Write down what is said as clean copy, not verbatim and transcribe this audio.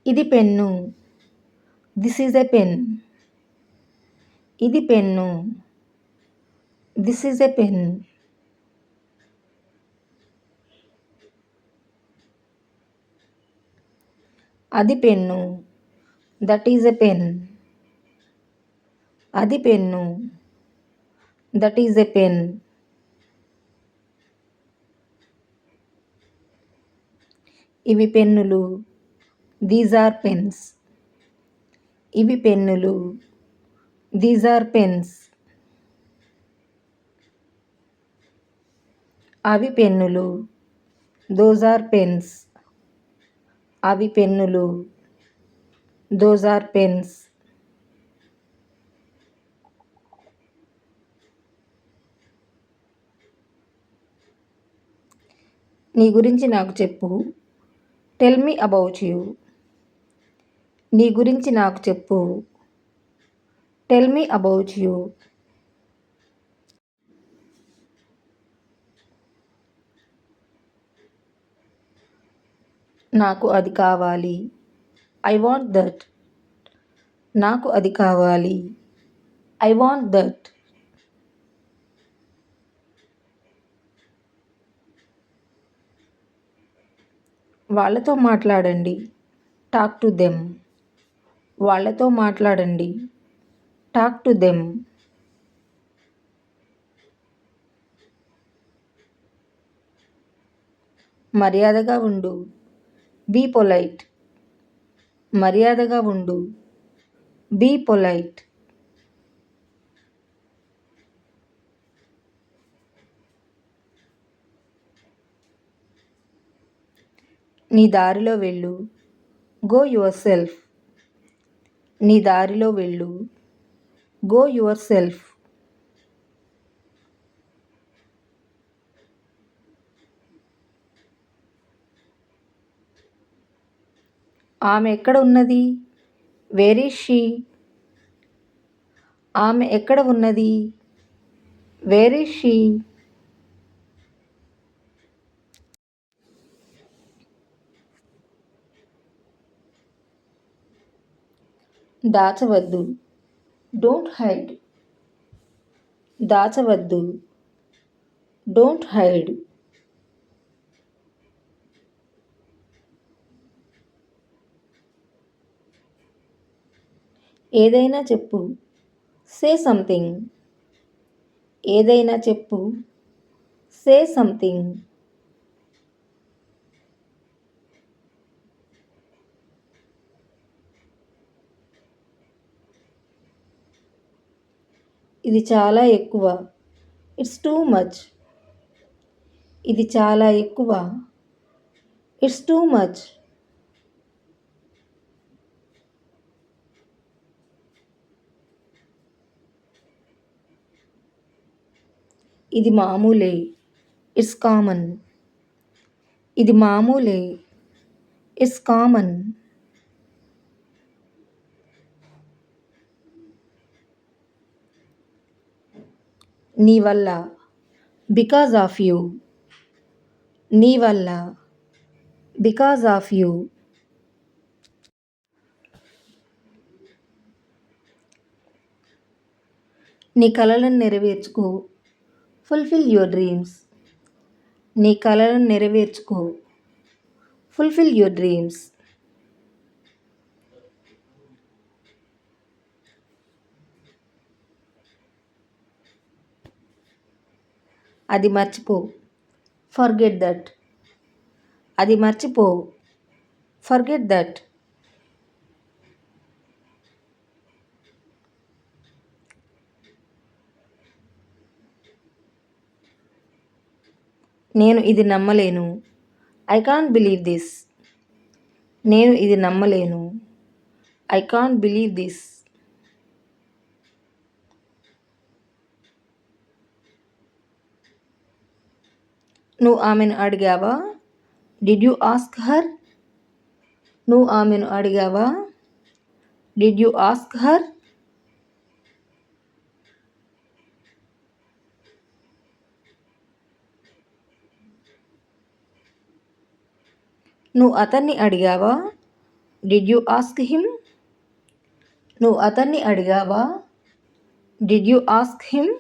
ఇది pen. This is a pen. ఇది pen. This is a pen. అది pen. That is a pen. అది pen. That is a pen. ఇవి పెన్నులు. These are pens. ఇవి పెన్నులు. These are pens. అవి పెన్నులు. Those are pens. అవి పెన్నులు. Those are pens. నీ గురించి నాకు చెప్పు. Tell me about you. నీ గురించి నాకు చెప్పు. Tell me about you. నాకు అది కావాలి. I want that. నాకు అది కావాలి. I want that. వాళ్ళతో మాట్లాడండి. Talk to them. వాళ్ళతో మాట్లాడండి. Talk to them. మర్యాదగా ఉండు. Be polite. మర్యాదగా ఉండు. Be polite. నీ దారిలో వెళ్ళు. Go yourself. నీ దారిలో వెళ్ళు. Go yourself. ఆమె ఎక్కడ ఉన్నది? Where is she? ఆమె ఎక్కడ ఉన్నది? Where is she? దాచవద్దు. Don't hide. దాచవద్దు. Don't hide. ఏదైనా చెప్పు. Say something. ఏదైనా చెప్పు. Say something. ఇది చాలా ఎక్కువ. It's too much. ఇది చాలా ఎక్కువ. It's too much. ఇది మామూలే. It's common. ఇది మామూలే. It's common. నీ వల్ల. Because of you. నీ వల్ల. Because of you. నీ కలలను నెరవేర్చుకో. Fulfil your dreams. నీ కలలను నెరవేర్చుకో. Fulfil your dreams. అది మర్చిపో. Forget that. అది మర్చిపో. Forget that. నేను ఇది నమ్మలేను. I can't believe this. నేను ఇది నమ్మలేను. I can't believe this. నువ్వు ఆమెను అడిగావా? Did you ask her? నువ్వు ఆమెను అడిగావా? Did you ask her? నువ్వు అతన్ని అడిగావా? Did you ask him? నువ్వు అతన్ని అడిగావా? Did you ask him?